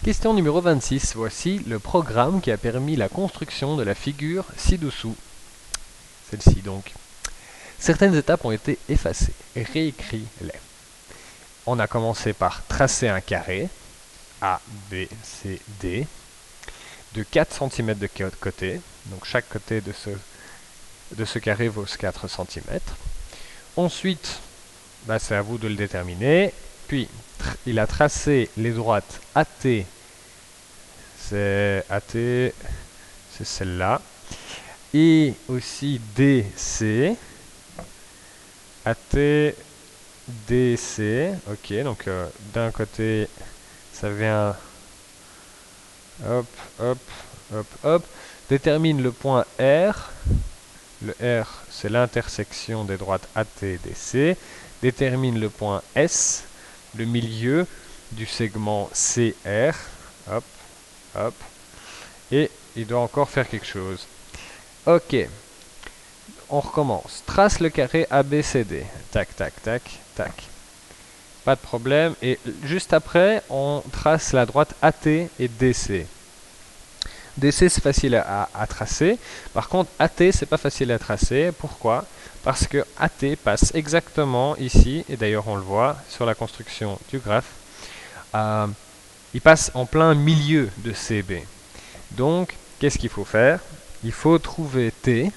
Question numéro 26. Voici le programme qui a permis la construction de la figure ci-dessous. Celle-ci donc. Certaines étapes ont été effacées. Réécris-les. On a commencé par tracer un carré, A, B, C, D, de 4 cm de côté. Donc chaque côté de ce carré vaut 4 cm. Ensuite, c'est à vous de le déterminer. Puis, il a tracé les droites AT, c'est celle-là, et aussi DC, AT, DC, ok, donc d'un côté, ça vient, hop, hop, hop, hop, détermine le point R, le R, c'est l'intersection des droites AT et DC, détermine le point S, le milieu du segment CR, hop, hop, et il doit encore faire quelque chose. Ok, on recommence. Trace le carré ABCD. Tac, tac, tac, tac. Pas de problème. Et juste après, on trace la droite AT et DC. DC, c'est facile à tracer. Par contre, AT, c'est pas facile à tracer. Pourquoi? Parce que AT passe exactement ici, et d'ailleurs on le voit sur la construction du graphe, il passe en plein milieu de CB. Donc, qu'est-ce qu'il faut faire? Il faut trouver T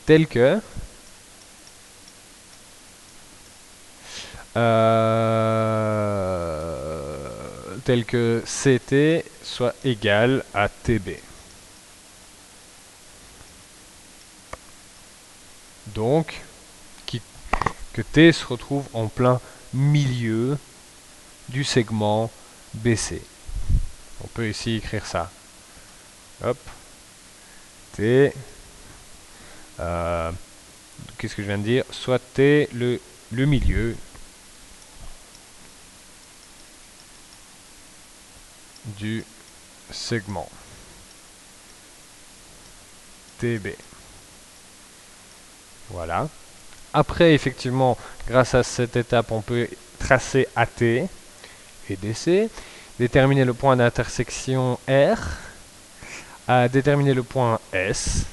tel que CT soit égal à TB. Donc, que T se retrouve en plein milieu du segment BC. On peut ici écrire ça. Hop. T. Qu'est-ce que je viens de dire? Soit T le milieu du segment TB. Voilà. Après, effectivement, grâce à cette étape, on peut tracer AT et DC, déterminer le point d'intersection R, déterminer le point S,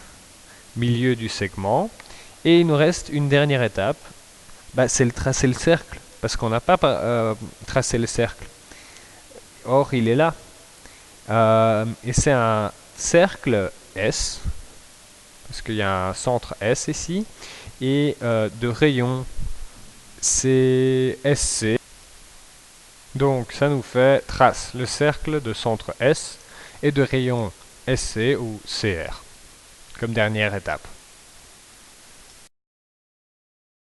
milieu du segment, et il nous reste une dernière étape, c'est tracer le cercle, parce qu'on n'a pas tracé le cercle. Or, il est là. Et c'est un cercle S, parce qu'il y a un centre S ici, et de rayon CSC. Donc ça nous fait trace le cercle de centre S et de rayon SC ou CR comme dernière étape.